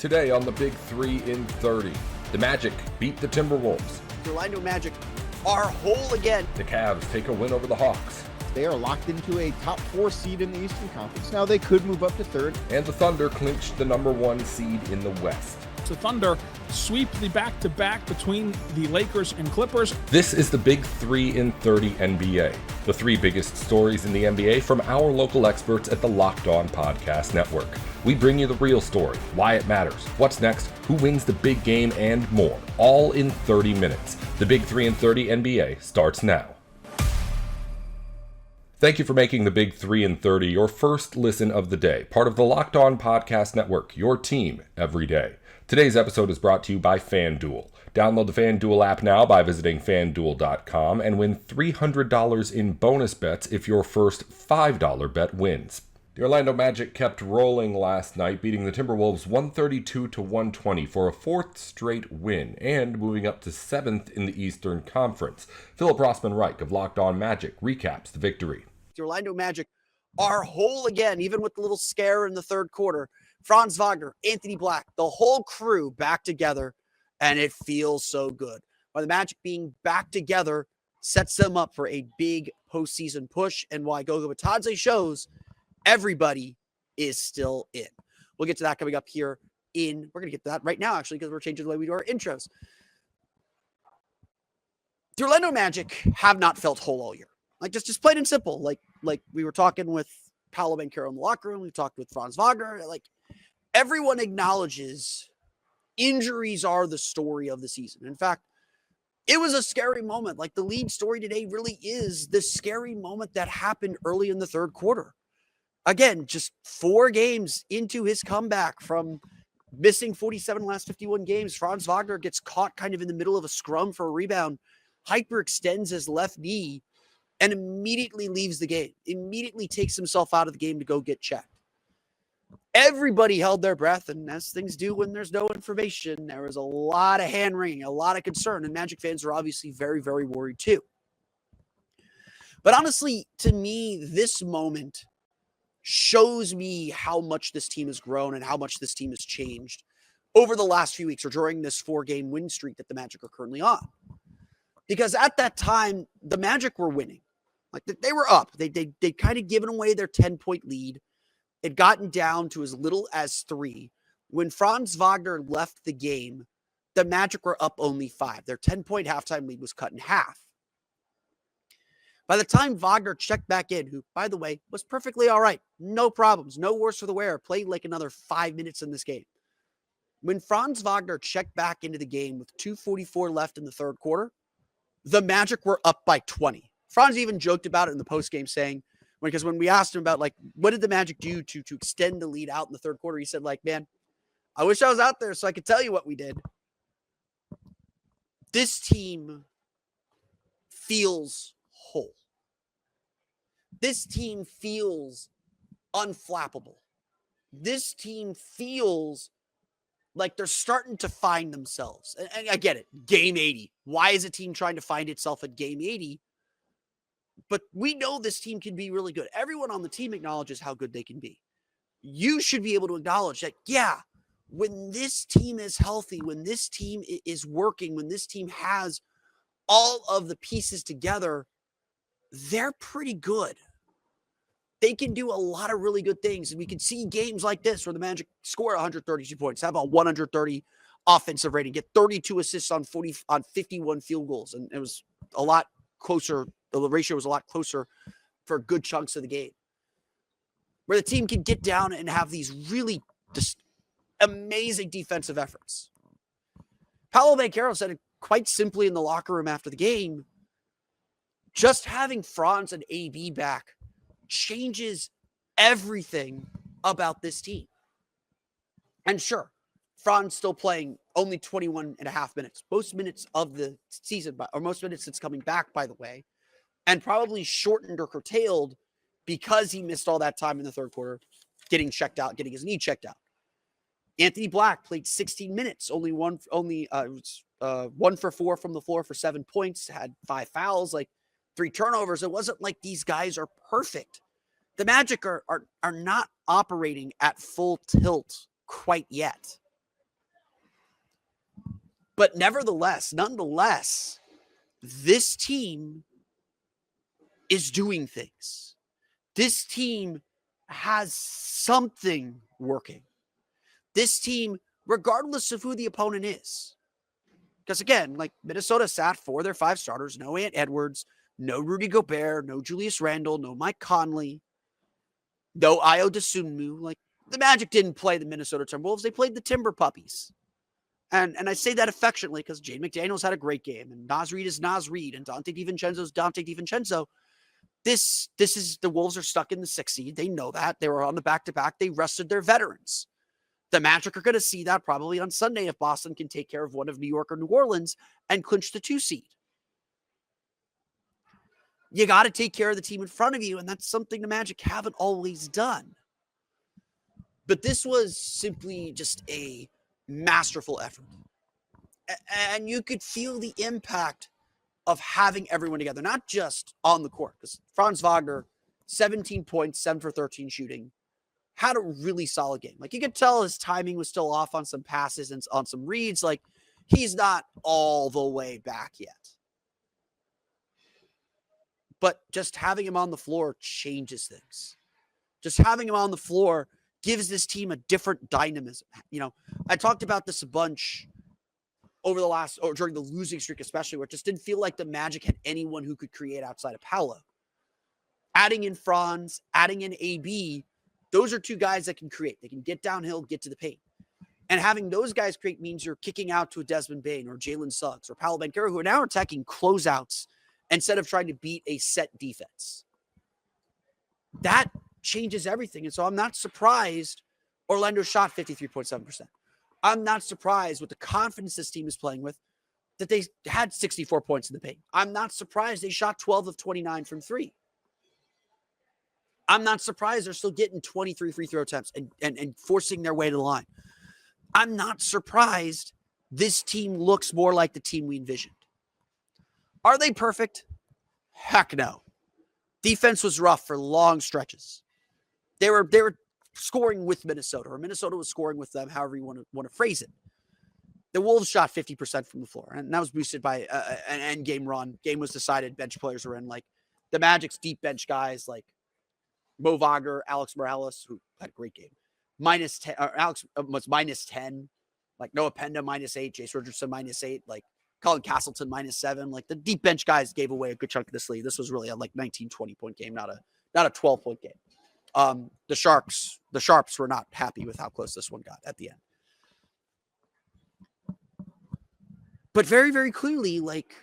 Today on the Big 3 in 30, the Magic beat the Timberwolves. The Orlando Magic are whole again. The Cavs take a win over the Hawks. They are locked into a top 4 seed in the Eastern Conference. Now they could move up to third. And the Thunder clinched the number 1 seed in the West. The Thunder sweep the back-to-back between the Lakers and Clippers. This is the Big 3 in 30 NBA. The 3 biggest stories in the NBA from our local experts at the Locked On Podcast Network. We bring you the real story, why it matters, what's next, who wins the big game, and more, all in 30 minutes. The Big 3 in 30 NBA starts now. Thank you for making the Big 3 in 30 your first listen of the day, part of the Locked On Podcast Network, your team every day. Today's episode is brought to you by FanDuel. Download the FanDuel app now by visiting FanDuel.com and win $300 in bonus bets if your first $5 bet wins. The Orlando Magic kept rolling last night, beating the Timberwolves 132-120 for a 4th straight win and moving up to 7th in the Eastern Conference. Philip Rossman-Reich of Locked On Magic recaps the victory. The Orlando Magic are whole again, even with the little scare in the third quarter. Franz Wagner, Anthony Black, the whole crew back together, and it feels so good. By the Magic being back together sets them up for a big postseason push, and why Goga Bitadze shows everybody is still in. We'll get to that coming up here we're going to get to that right now, actually, because we're changing the way we do our intros. The Orlando Magic have not felt whole all year. Like, just plain and simple. Like we were talking with Paolo Banchero in the locker room. We talked with Franz Wagner. Like, everyone acknowledges injuries are the story of the season. In fact, it was a scary moment. Like, the lead story today really is the scary moment that happened early in the third quarter. Again, just 4 games into his comeback from missing 47 last 51 games, Franz Wagner gets caught kind of in the middle of a scrum for a rebound, hyperextends his left knee, and immediately leaves the game, immediately takes himself out of the game to go get checked. Everybody held their breath, and as things do when there's no information, there was a lot of hand-wringing, a lot of concern, and Magic fans are obviously very, very worried too. But honestly, to me, this moment shows me how much this team has grown and how much this team has changed over the last few weeks or during this 4-game win streak that the Magic are currently on. Because at that time, the Magic were winning. Like, they were up. They'd kind of given away their 10-point lead. It gotten down to as little as 3. When Franz Wagner left the game, the Magic were up only 5. Their 10-point halftime lead was cut in half. By the time Wagner checked back in, who, by the way, was perfectly all right, no problems, no worse for the wear, played like another 5 minutes in this game. When Franz Wagner checked back into the game with 2:44 left in the third quarter, the Magic were up by 20. Franz even joked about it in the postgame saying, because when we asked him about, like, what did the Magic do to extend the lead out in the third quarter, he said, like, man, I wish I was out there so I could tell you what we did. This team feels whole. This team feels unflappable. This team feels like they're starting to find themselves. And I get it. Game 80. Why is a team trying to find itself at game 80? But we know this team can be really good. Everyone on the team acknowledges how good they can be. You should be able to acknowledge that, yeah, when this team is healthy, when this team is working, when this team has all of the pieces together, they're pretty good. They can do a lot of really good things. And we can see games like this where the Magic score 132 points, have a 130 offensive rating, get 32 assists on 51 field goals. And it was a lot closer. The ratio was a lot closer for good chunks of the game. Where the team can get down and have these really just amazing defensive efforts. Paolo Banchero said it quite simply in the locker room after the game. Just having Franz and AB back changes everything about this team. And sure, Franz still playing only 21 and a half minutes. Most minutes of the season, or most minutes since coming back, by the way, and probably shortened or curtailed because he missed all that time in the third quarter, getting checked out, getting his knee checked out. Anthony Black played 16 minutes, only one for 4 from the floor for 7 points, had 5 fouls, like 3 turnovers. It wasn't like these guys are perfect. The Magic are not operating at full tilt quite yet. But nonetheless, this team is doing things. This team has something working. This team, regardless of who the opponent is. Because again, like Minnesota sat 4 of their 5 starters, no Ant Edwards, no Rudy Gobert, no Julius Randle, no Mike Conley, no Ayo Dosunmu. Like the Magic didn't play the Minnesota Timberwolves. They played the Timber Puppies. And I say that affectionately because Jane McDaniels had a great game, and Naz Reid is Naz Reid, and Dante DiVincenzo is Dante DiVincenzo. This is the Wolves are stuck in the 6th seed. They know that. They were on the back-to-back. They rested their veterans. The Magic are going to see that probably on Sunday if Boston can take care of one of New York or New Orleans and clinch the 2 seed. You got to take care of the team in front of you, and that's something the Magic haven't always done. But this was simply just a masterful effort. And you could feel the impact of having everyone together, not just on the court, because Franz Wagner, 17 points, 7 for 13 shooting, had a really solid game. Like you could tell his timing was still off on some passes and on some reads. Like he's not all the way back yet. But just having him on the floor changes things. Just having him on the floor gives this team a different dynamism. You know, I talked about this a bunch over the last, or during the losing streak, especially, where it just didn't feel like the Magic had anyone who could create outside of Paolo. Adding in Franz, adding in AB, those are 2 guys that can create. They can get downhill, get to the paint. And having those guys create means you're kicking out to a Desmond Bane or Jalen Suggs or Paolo Banchero, who are now attacking closeouts instead of trying to beat a set defense. That changes everything. And so I'm not surprised Orlando shot 53.7%. I'm not surprised with the confidence this team is playing with that they had 64 points in the paint. I'm not surprised they shot 12 of 29 from 3. I'm not surprised they're still getting 23 free throw attempts and forcing their way to the line. I'm not surprised this team looks more like the team we envisioned. Are they perfect? Heck no. Defense was rough for long stretches. They were scoring with Minnesota, or Minnesota was scoring with them, however you want to phrase it. The Wolves shot 50% from the floor, and that was boosted by an end game run. Game was decided, bench players were in. Like the Magic's deep bench guys, like Mo Wagner, Alex Morales, who had a great game, minus 10. Alex was minus 10. Like Noah Penda minus 8, Jace Richardson minus 8, like Colin Castleton minus 7. Like the deep bench guys gave away a good chunk of this league. This was really a 19, 20-point game, not a 12-point game. The Sharps were not happy with how close this one got at the end. But very, very clearly, like,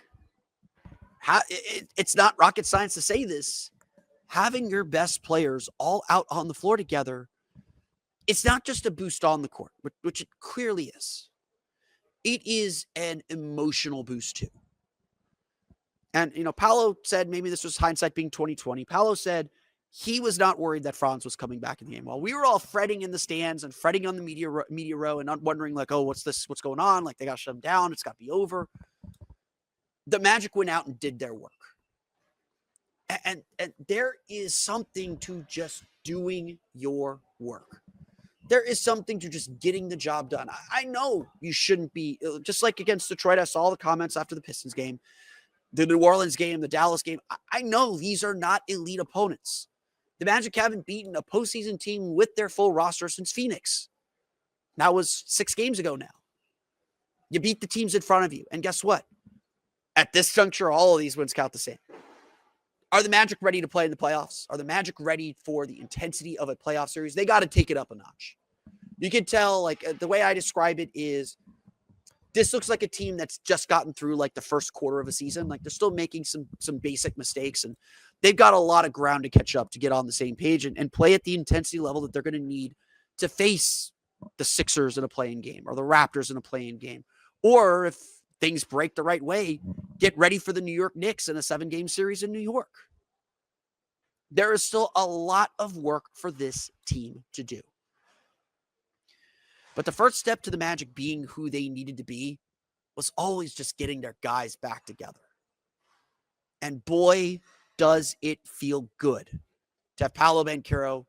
it's not rocket science to say this. Having your best players all out on the floor together, it's not just a boost on the court, which it clearly is. It is an emotional boost too. And, you know, Paolo said, maybe this was hindsight being 2020. Paolo said he was not worried that Franz was coming back in the game. While we were all fretting in the stands and fretting on the media row and not wondering like, oh, what's this? What's going on? Like they got to shut him down. It's got to be over. The Magic went out and did their work. And there is something to just doing your work. There is something to just getting the job done. I know you shouldn't be, just like against Detroit, I saw the comments after the Pistons game, the New Orleans game, the Dallas game. I know these are not elite opponents. The Magic haven't beaten a postseason team with their full roster since Phoenix. That was 6 games ago now. You beat the teams in front of you. And guess what? At this juncture, all of these wins count the same. Are the Magic ready to play in the playoffs? Are the Magic ready for the intensity of a playoff series? They got to take it up a notch. You can tell, like, the way I describe it is this looks like a team that's just gotten through, like, the first quarter of a season. Like, they're still making some basic mistakes, and they've got a lot of ground to catch up to get on the same page and play at the intensity level that they're going to need to face the Sixers in a play-in game or the Raptors in a play-in game. Or if things break the right way, get ready for the New York Knicks in a 7-game series in New York. There is still a lot of work for this team to do. But the first step to the Magic being who they needed to be was always just getting their guys back together. And boy, does it feel good to have Paolo Banchero,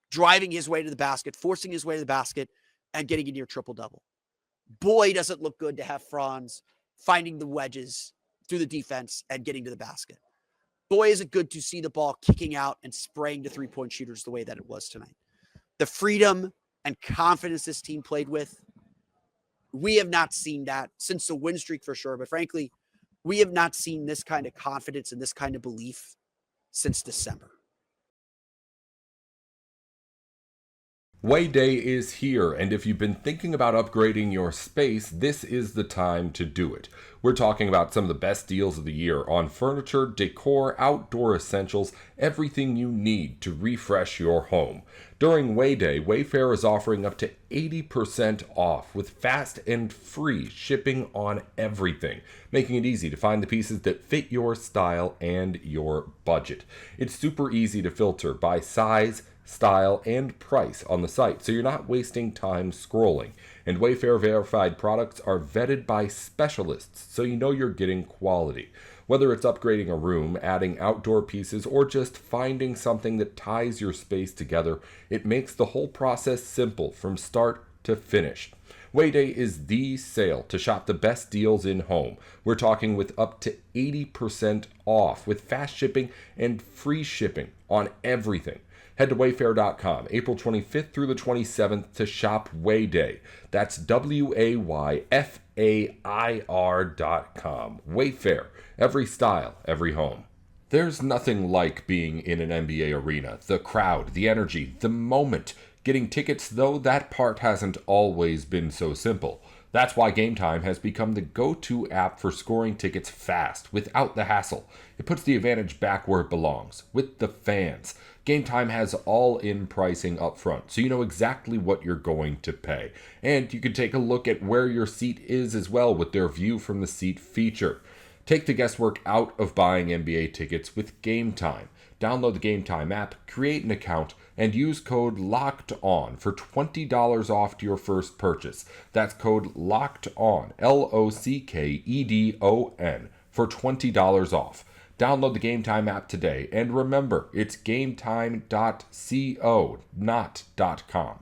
driving his way to the basket, forcing his way to the basket, and getting a near triple-double. boy, does it look good to have Franz finding the wedges through the defense and getting to the basket. Boy, is it good to see the ball kicking out and spraying to three-point shooters the way that it was tonight. The freedom and confidence this team played with, we have not seen that since the win streak for sure. But frankly, we have not seen this kind of confidence and this kind of belief since December. Way Day is here, and if you've been thinking about upgrading your space, this is the time to do it. We're talking about some of the best deals of the year on furniture, decor, outdoor essentials, everything you need to refresh your home. During Way Day, Wayfair is offering up to 80% off with fast and free shipping on everything, making it easy to find the pieces that fit your style and your budget. It's super easy to filter by size, style, and price on the site, so you're not wasting time scrolling. And Wayfair verified products are vetted by specialists, so you know you're getting quality. Whether it's upgrading a room, adding outdoor pieces, or just finding something that ties your space together, it makes the whole process simple from start to finish. Wayday is the sale to shop the best deals in home. We're talking with up to 80% off with fast shipping and free shipping on everything. Head to wayfair.com April 25th through the 27th to shop Wayday. That's WAYFAIR.com. Wayfair. Every style, every home. There's nothing like being in an NBA arena. The crowd, the energy, the moment. Getting tickets, though, that part hasn't always been so simple. That's why Gametime has become the go-to app for scoring tickets fast, without the hassle. It puts the advantage back where it belongs, with the fans. Gametime has all-in pricing up front, so you know exactly what you're going to pay. And you can take a look at where your seat is as well with their view from the seat feature. Take the guesswork out of buying NBA tickets with Gametime. Download the Gametime app, create an account, and use code LOCKEDON for $20 off to your first purchase. That's code LOCKEDON, LOCKEDON, for $20 off. Download the Gametime app today, and remember, it's gametime.co, not .com.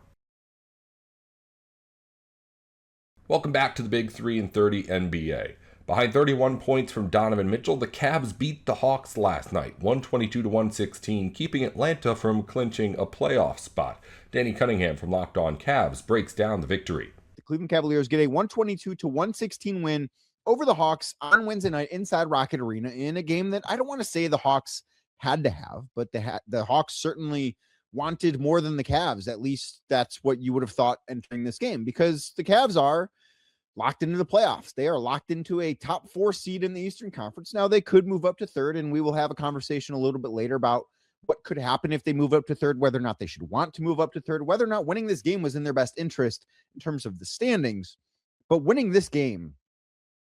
Welcome back to the Big 3 and 30 NBA. Behind 31 points from Donovan Mitchell, the Cavs beat the Hawks last night, 122-116, keeping Atlanta from clinching a playoff spot. Danny Cunningham from Locked On Cavs breaks down the victory. The Cleveland Cavaliers get a 122-116 win over the Hawks on Wednesday night inside Rocket Arena in a game that I don't want to say the Hawks had to have, but the Hawks certainly wanted more than the Cavs. At least that's what you would have thought entering this game, because the Cavs are locked into the playoffs. They are locked into a top 4 seed in the Eastern Conference. Now they could move up to third, and we will have a conversation a little bit later about what could happen if they move up to third, whether or not they should want to move up to third, whether or not winning this game was in their best interest in terms of the standings. But winning this game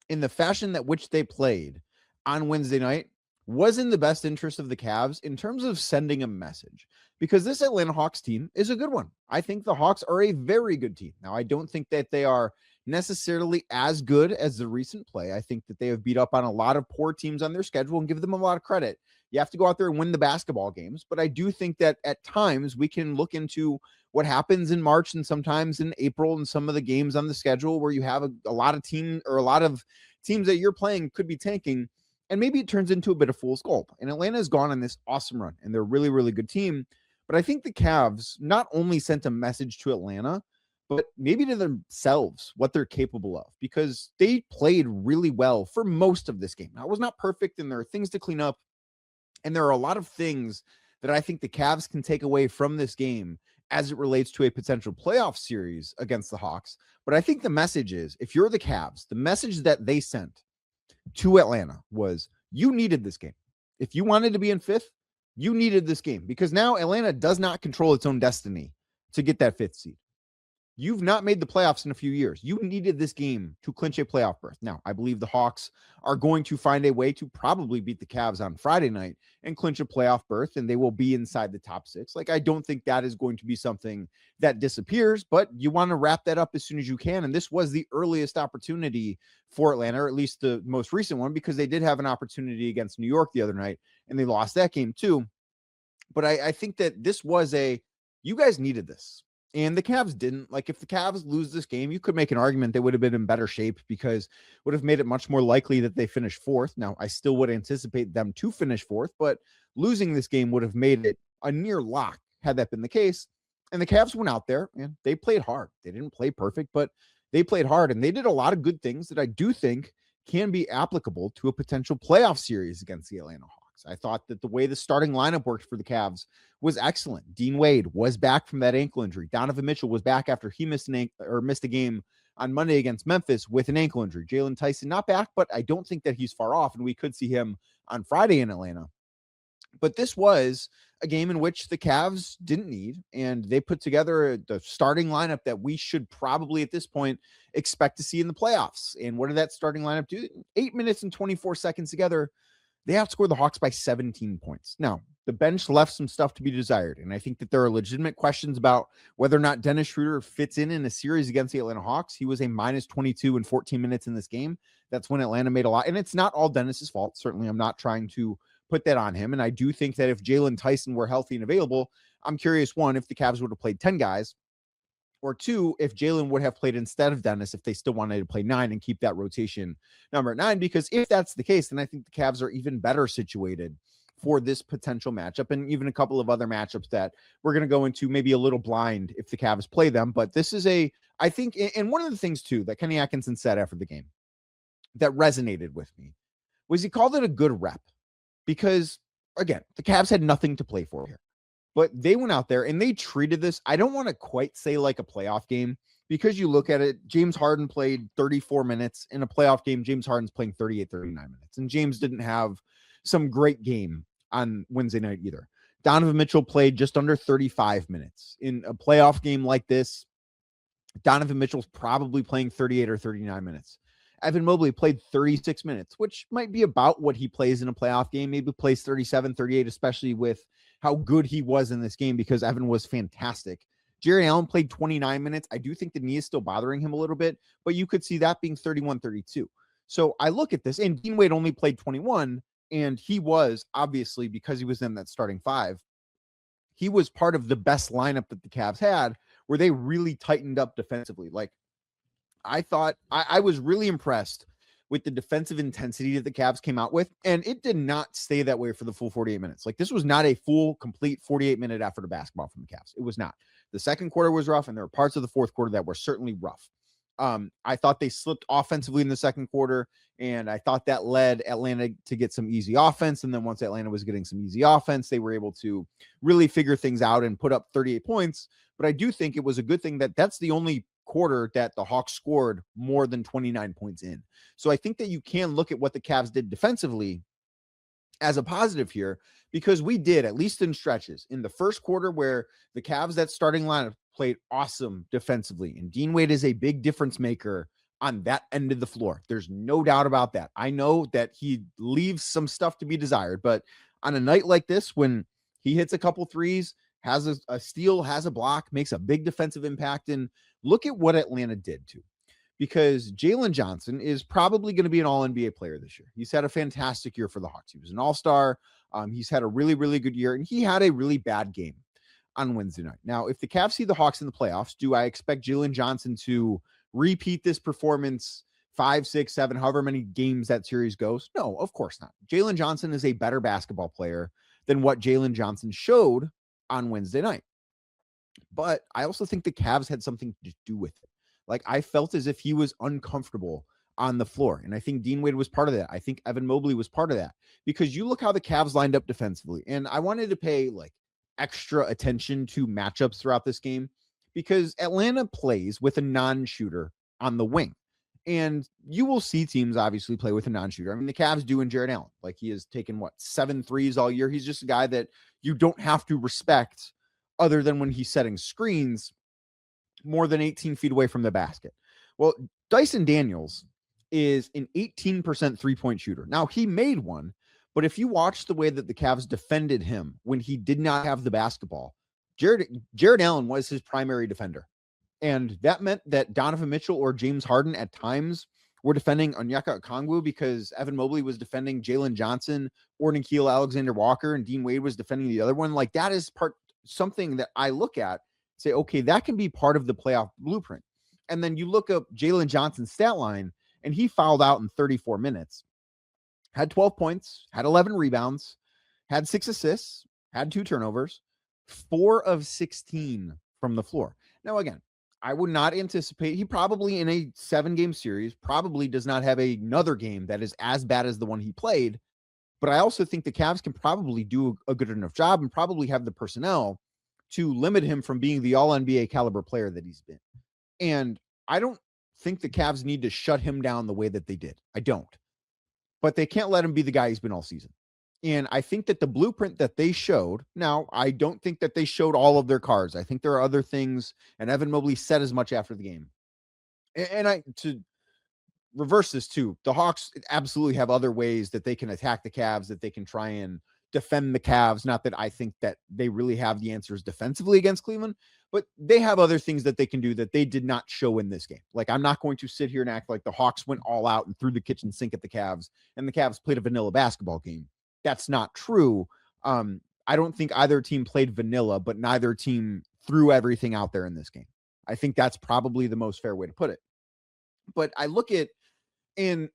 in the fashion that which they played on Wednesday night was in the best interest of the Cavs in terms of sending a message, because this Atlanta Hawks team is a good one. I think the Hawks are a very good team. Now, I don't think that they are necessarily as good as the recent play. I think that they have beat up on a lot of poor teams on their schedule, and give them a lot of credit. You have to go out there and win the basketball games, but I do think that at times we can look into what happens in March and sometimes in April and some of the games on the schedule where you have a lot of teams that you're playing could be tanking, and maybe it turns into a bit of fool's gold. And Atlanta has gone on this awesome run, and they're a really, really good team. But I think the Cavs not only sent a message to Atlanta, but maybe to themselves what they're capable of, because they played really well for most of this game. Now, it was not perfect, and there are things to clean up, and there are a lot of things that I think the Cavs can take away from this game as it relates to a potential playoff series against the Hawks. But I think the message is, if you're the Cavs, the message that they sent to Atlanta was, you needed this game. If you wanted to be in fifth, you needed this game, because now Atlanta does not control its own destiny to get that fifth seed. You've not made the playoffs in a few years. You needed this game to clinch a playoff berth. Now, I believe the Hawks are going to find a way to probably beat the Cavs on Friday night and clinch a playoff berth, and they will be inside the top 6. Like, I don't think that is going to be something that disappears, but you want to wrap that up as soon as you can. And this was the earliest opportunity for Atlanta, or at least the most recent one, because they did have an opportunity against New York the other night, and they lost that game too. But I think that this was you guys needed this. And the Cavs didn't. Like, if the Cavs lose this game, you could make an argument they would have been in better shape because would have made it much more likely that they finish fourth. Now, I still would anticipate them to finish fourth, but losing this game would have made it a near lock had that been the case. And the Cavs went out there and they played hard. They didn't play perfect, but they played hard and they did a lot of good things that I do think can be applicable to a potential playoff series against the Atlanta Hawks. I thought that the way the starting lineup worked for the Cavs was excellent. Dean Wade was back from that ankle injury. Donovan Mitchell was back after he missed a game on Monday against Memphis with an ankle injury. Jalen Tyson not back, but I don't think that he's far off, and we could see him on Friday in Atlanta. But this was a game in which the Cavs didn't need, and they put together the starting lineup that we should probably at this point expect to see in the playoffs. And what did that starting lineup do? 8 minutes and 24 seconds together, they outscored the Hawks by 17 points. Now, the bench left some stuff to be desired, and I think that there are legitimate questions about whether or not Dennis Schroeder fits in a series against the Atlanta Hawks. He was a minus 22 in 14 minutes in this game. That's when Atlanta made a lot, and it's not all Dennis's fault. Certainly, I'm not trying to put that on him, and I do think that if Jalen Tyson were healthy and available, I'm curious, one, if the Cavs would have played 10 guys, or two, if Jalen would have played instead of Dennis, if they still wanted to play 9 and keep that rotation number at 9, because if that's the case, then I think the Cavs are even better situated for this potential matchup and even a couple of other matchups that we're going to go into maybe a little blind if the Cavs play them. But this is I think, and one of the things too that Kenny Atkinson said after the game that resonated with me was he called it a good rep because, again, the Cavs had nothing to play for here. But they went out there and they treated this, I don't want to quite say like a playoff game, because you look at it, James Harden played 34 minutes. In a playoff game, James Harden's playing 38, 39 minutes. And James didn't have some great game on Wednesday night either. Donovan Mitchell played just under 35 minutes. In a playoff game like this, Donovan Mitchell's probably playing 38 or 39 minutes. Evan Mobley played 36 minutes, which might be about what he plays in a playoff game. Maybe plays 37, 38, especially with how good he was in this game because Evan was fantastic. Jarrett Allen played 29 minutes. I do think the knee is still bothering him a little bit, but you could see that being 31, 32. So I look at this, and Dean Wade only played 21, and he was, obviously, because he was in that starting 5, he was part of the best lineup that the Cavs had, where they really tightened up defensively. Like, I thought I was really impressed with the defensive intensity that the Cavs came out with, and it did not stay that way for the full 48 minutes. Like, this was not a full, complete 48-minute effort of basketball from the Cavs. It was not. The second quarter was rough, and there were parts of the fourth quarter that were certainly rough. I thought they slipped offensively in the second quarter, and I thought that led Atlanta to get some easy offense, and then once Atlanta was getting some easy offense, they were able to really figure things out and put up 38 points. But I do think it was a good thing that that's the only quarter that the Hawks scored more than 29 points in. So I think that you can look at what the Cavs did defensively as a positive here, because we did, at least in stretches, in the first quarter where the Cavs, that starting lineup, played awesome defensively. And Dean Wade is a big difference maker on that end of the floor. There's no doubt about that. I know that he leaves some stuff to be desired, but on a night like this, when he hits a couple threes, has a steal, has a block, makes a big defensive impact. And look at what Atlanta did too, because Jalen Johnson is probably going to be an all-NBA player this year. He's had a fantastic year for the Hawks. He was an all-star. He's had a really, really good year, and he had a really bad game on Wednesday night. Now, if the Cavs see the Hawks in the playoffs, do I expect Jalen Johnson to repeat this performance 5, 6, 7, however many games that series goes? No, of course not. Jalen Johnson is a better basketball player than what Jalen Johnson showed on Wednesday night. But I also think the Cavs had something to do with it. Like, I felt as if he was uncomfortable on the floor. And I think Dean Wade was part of that. I think Evan Mobley was part of that, because you look how the Cavs lined up defensively. And I wanted to pay like extra attention to matchups throughout this game, because Atlanta plays with a non-shooter on the wing. And you will see teams obviously play with a non-shooter. I mean, the Cavs do in Jarrett Allen. Like, he has taken 7 threes all year. He's just a guy that you don't have to respect other than when he's setting screens more than 18 feet away from the basket. Well, Dyson Daniels is an 18% three-point shooter. Now, he made one, but if you watch the way that the Cavs defended him when he did not have the basketball, Jarrett Allen was his primary defender. And that meant that Donovan Mitchell or James Harden at times were defending Onyeka Okongwu, because Evan Mobley was defending Jalen Johnson or Nickeil Alexander-Walker, and Dean Wade was defending the other one. Like, that is something that I look at. say, okay, that can be part of the playoff blueprint. And then you look up Jalen Johnson's stat line, and he fouled out in 34 minutes, had 12 points, had 11 rebounds, had 6 assists, had 2 turnovers, 4 of 16 from the floor. Now, again, I would not anticipate, he probably in a 7-game series probably does not have another game that is as bad as the one he played. But I also think the Cavs can probably do a good enough job and probably have the personnel to limit him from being the all-NBA caliber player that he's been. And I don't think the Cavs need to shut him down the way that they did. I don't. But they can't let him be the guy he's been all season. And I think that the blueprint that they showed, now, I don't think that they showed all of their cards. I think there are other things, and Evan Mobley said as much after the game. And to reverse this too, the Hawks absolutely have other ways that they can attack the Cavs, that they can try and defend the Cavs. Not that I think that they really have the answers defensively against Cleveland, but they have other things that they can do that they did not show in this game. Like, I'm not going to sit here and act like the Hawks went all out and threw the kitchen sink at the Cavs and the Cavs played a vanilla basketball game. That's not true. I don't think either team played vanilla, but neither team threw everything out there in this game. I think that's probably the most fair way to put it. But I look at, and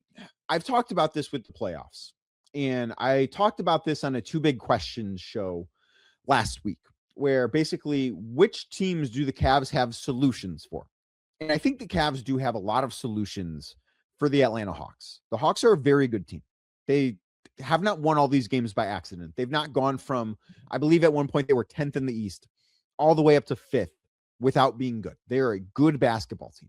I've talked about this with the playoffs, and I talked about this on a Two Big Questions show last week, where basically which teams do the Cavs have solutions for? And I think the Cavs do have a lot of solutions for the Atlanta Hawks. The Hawks are a very good team. They have not won all these games by accident. They've not gone from, I believe at one point they were 10th in the East, all the way up to 5th without being good. They are a good basketball team.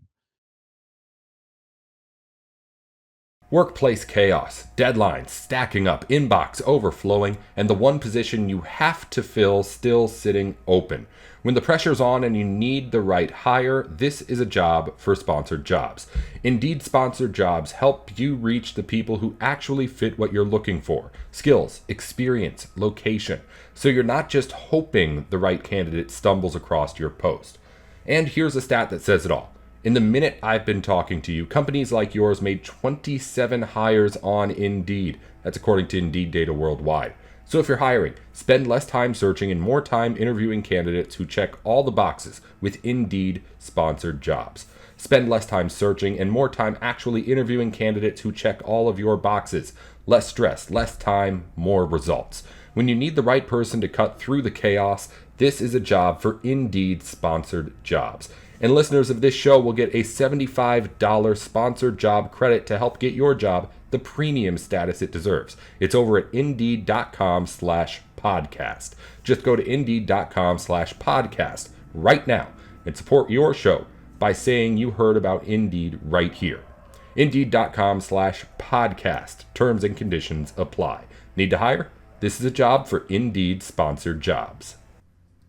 Workplace chaos, deadlines stacking up, inbox overflowing, and the one position you have to fill still sitting open. When the pressure's on and you need the right hire, this is a job for sponsored jobs. Indeed, sponsored jobs help you reach the people who actually fit what you're looking for. Skills, experience, location. So you're not just hoping the right candidate stumbles across your post. And here's a stat that says it all. In the minute I've been talking to you, companies like yours made 27 hires on Indeed. That's according to Indeed data worldwide. So if you're hiring, spend less time searching and more time interviewing candidates who check all the boxes with Indeed sponsored jobs. Spend less time searching and more time actually interviewing candidates who check all of your boxes. Less stress, less time, more results. When you need the right person to cut through the chaos, this is a job for Indeed sponsored jobs. And listeners of this show will get a $75 sponsored job credit to help get your job the premium status it deserves. It's over at Indeed.com/podcast. Just go to Indeed.com/podcast right now and support your show by saying you heard about Indeed right here. Indeed.com/podcast. Terms and conditions apply. Need to hire? This is a job for Indeed sponsored jobs.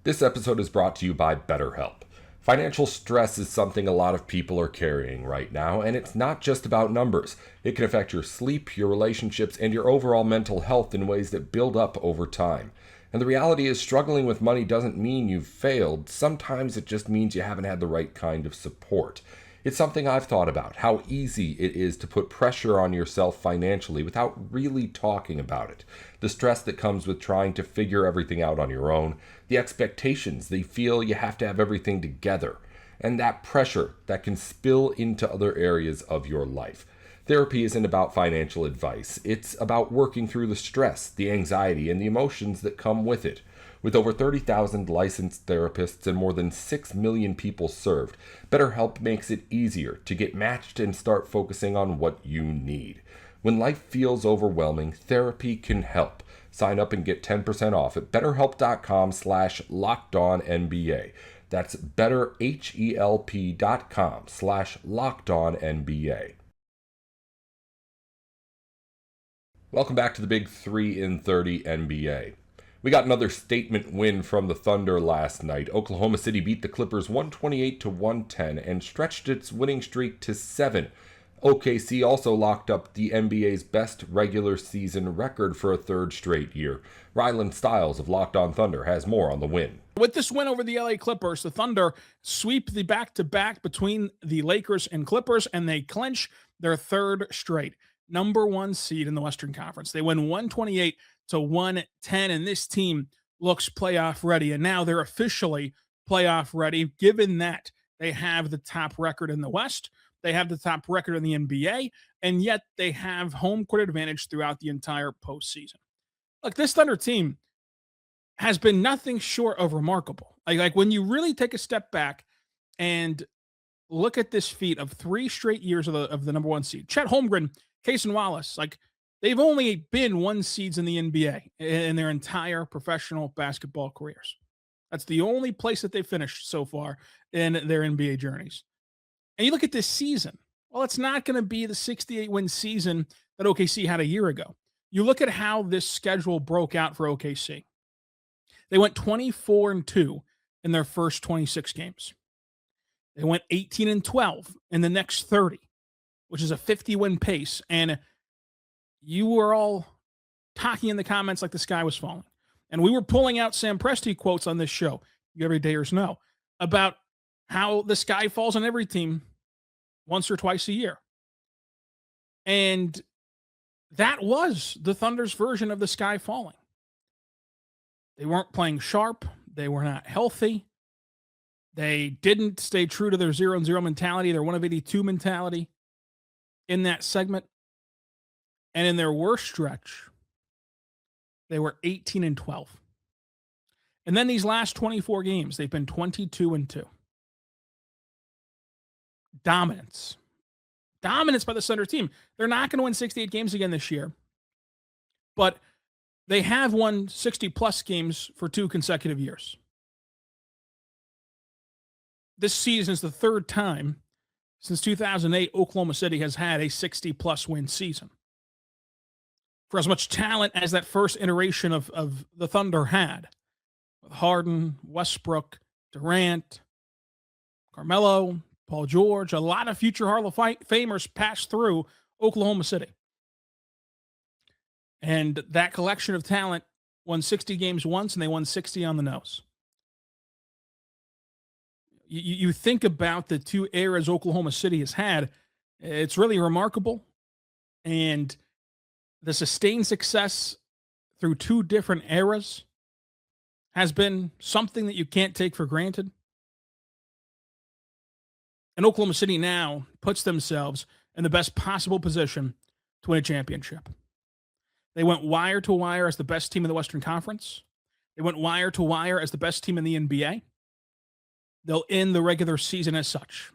This episode is brought to you by BetterHelp. Financial stress is something a lot of people are carrying right now, and it's not just about numbers. It can affect your sleep, your relationships, and your overall mental health in ways that build up over time. And the reality is, struggling with money doesn't mean you've failed. Sometimes it just means you haven't had the right kind of support. It's something I've thought about, how easy it is to put pressure on yourself financially without really talking about it. The stress that comes with trying to figure everything out on your own, the expectations that you feel you have to have everything together, and that pressure that can spill into other areas of your life. Therapy isn't about financial advice. It's about working through the stress, the anxiety, and the emotions that come with it. With over 30,000 licensed therapists and more than 6 million people served, BetterHelp makes it easier to get matched and start focusing on what you need. When life feels overwhelming, therapy can help. Sign up and get 10% off at betterhelp.com/LockedOnNBA. That's betterhelp.com/LockedOnNBA. Welcome back to the Big 3 in 30 NBA. We got another statement win from the Thunder last night. Oklahoma City beat the Clippers 128-110 and stretched its winning streak to 7. OKC also locked up the NBA's best regular season record for a third straight year. Ryland Stiles of Locked On Thunder has more on the win. With this win over the LA Clippers, the Thunder sweep the back-to-back between the Lakers and Clippers, and they clinch their third straight number one seed in the Western Conference. They win 128-110, and this team looks playoff ready, and now they're officially playoff ready, given that they have the top record in the West, they have the top record in the NBA, and yet they have home court advantage throughout the entire postseason. Look, this Thunder team has been nothing short of remarkable. Like when you really take a step back and look at this feat of 3 straight years of the number one seed. Chet Holmgren, Cason Wallace, like they've only been 1 seeds in the NBA in their entire professional basketball careers. That's the only place that they finished so far in their NBA journeys. And you look at this season, well, it's not going to be the 68-win season that OKC had a year ago. You look at how this schedule broke out for OKC. They went 24-2 in their first 26 games. They went 18-12 in the next 30, which is a 50-win pace. And you were all talking in the comments like the sky was falling. And we were pulling out Sam Presti quotes on this show, you everydayers know, about how the sky falls on every team once or twice a year. And that was the Thunder's version of the sky falling. They weren't playing sharp. They were not healthy. They didn't stay true to their 0-0 mentality, their 1 of 82 mentality in that segment. And in their worst stretch, they were 18-12. And then these last 24 games, they've been 22-2. Dominance. Dominance by the Thunder team. They're not going to win 68 games again this year. But they have won 60-plus games for 2 consecutive years. This season is the 3rd time since 2008 Oklahoma City has had a 60-plus win season. For as much talent as that first iteration of the Thunder had, with Harden, Westbrook, Durant, Carmelo, Paul George, a lot of future Hall of Famers passed through Oklahoma City. And that collection of talent won 60 games once, and they won 60 on the nose. You think about the 2 eras Oklahoma City has had, it's really remarkable. And the sustained success through 2 different eras has been something that you can't take for granted. And Oklahoma City now puts themselves in the best possible position to win a championship. They went wire to wire as the best team in the Western Conference. They went wire to wire as the best team in the NBA. They'll end the regular season as such.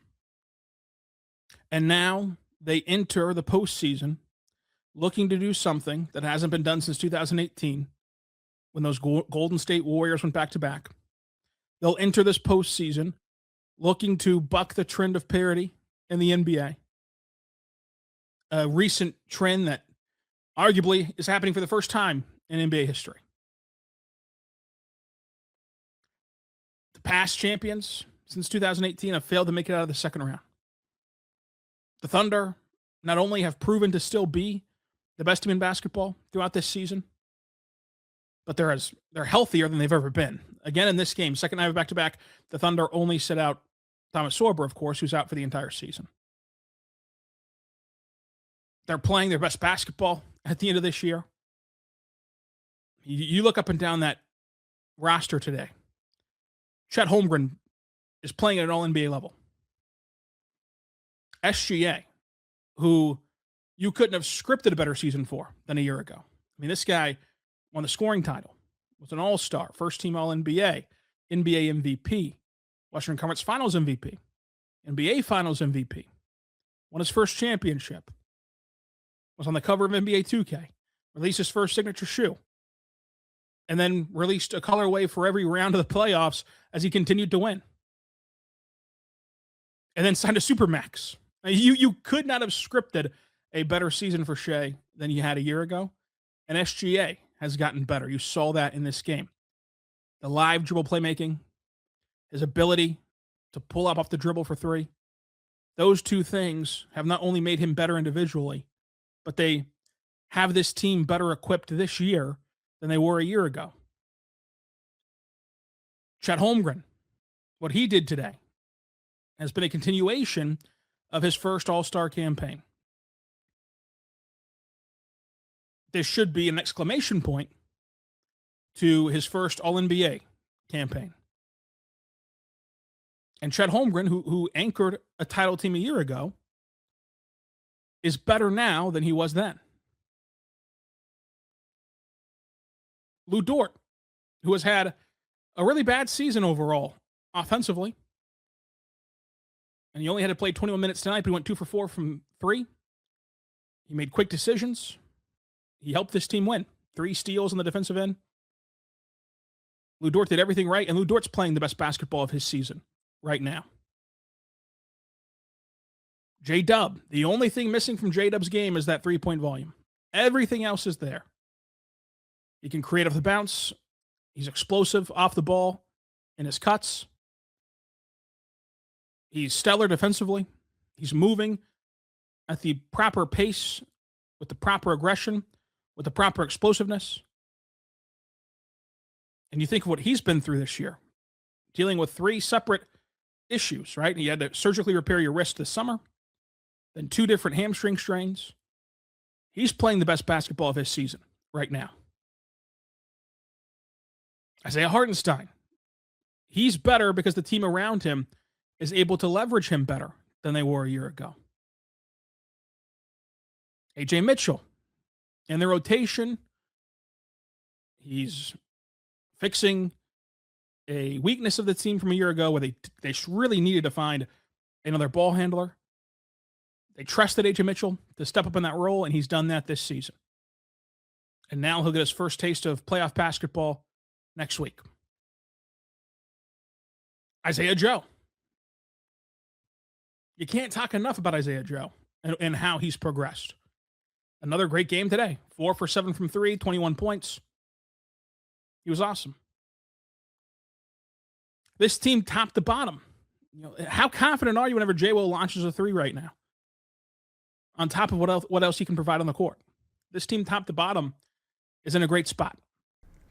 And now they enter the postseason looking to do something that hasn't been done since 2018 when those Golden State Warriors went back-to-back. They'll enter this postseason looking to buck the trend of parity in the NBA. A recent trend that arguably is happening for the first time in NBA history. The past champions since 2018 have failed to make it out of the second round. The Thunder not only have proven to still be the best team in basketball throughout this season, but they're healthier than they've ever been. Again, in this game, second night of back-to-back, the Thunder only sit out Thomas Sorber, of course, who's out for the entire season. They're playing their best basketball at the end of this year. You look up and down that roster today. Chet Holmgren is playing at an all-NBA level. SGA, who you couldn't have scripted a better season for than a year ago. I mean, this guy won the scoring title, was an all-star, first-team All-NBA, NBA MVP, Western Conference Finals MVP, NBA Finals MVP, won his first championship, was on the cover of NBA 2K, released his first signature shoe, and then released a colorway for every round of the playoffs as he continued to win. And then signed a Supermax. You could not have scripted a better season for Shea than you had a year ago. And SGA has gotten better. You saw that in this game. The live dribble playmaking, his ability to pull up off the dribble for 3. Those 2 things have not only made him better individually, but they have this team better equipped this year than they were a year ago. Chet Holmgren, what he did today has been a continuation of his first All-Star campaign. This should be an exclamation point to his first All-NBA campaign. And Chet Holmgren, who anchored a title team a year ago, is better now than he was then. Lou Dort, who has had a really bad season overall offensively, and he only had to play 21 minutes tonight, but he went 2 for 4 from 3. He made quick decisions. He helped this team win. 3 steals on the defensive end. Lou Dort did everything right, and Lou Dort's playing the best basketball of his season right now. J-Dub, the only thing missing from J-Dub's game is that three-point volume. Everything else is there. He can create off the bounce. He's explosive off the ball in his cuts. He's stellar defensively. He's moving at the proper pace, with the proper aggression, with the proper explosiveness. And you think of what he's been through this year, dealing with 3 separate issues, right? He had to surgically repair your wrist this summer, then 2 different hamstring strains. He's playing the best basketball of his season right now. Isaiah Hartenstein, he's better because the team around him is able to leverage him better than they were a year ago. AJ Mitchell, in the rotation, he's fixing a weakness of the team from a year ago where they really needed to find another ball handler. They trusted AJ Mitchell to step up in that role, and he's done that this season. And now he'll get his first taste of playoff basketball next week. Isaiah Joe. You can't talk enough about Isaiah Joe and how he's progressed. Another great game today. 4 for 7 from 3, 21 points. He was awesome. This team top to bottom. How confident are you whenever J-Will launches a 3 right now? On top of what else he can provide on the court. This team top to bottom is in a great spot.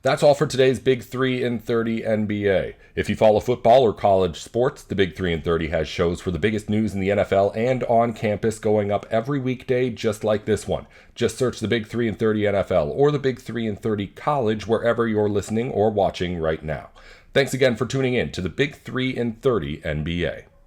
That's all for today's Big 3 in 30 NBA. If you follow football or college sports, the Big 3 in 30 has shows for the biggest news in the NFL and on campus going up every weekday just like this one. Just search the Big 3 in 30 NFL or the Big 3 in 30 College wherever you're listening or watching right now. Thanks again for tuning in to the Big 3 in 30 NBA.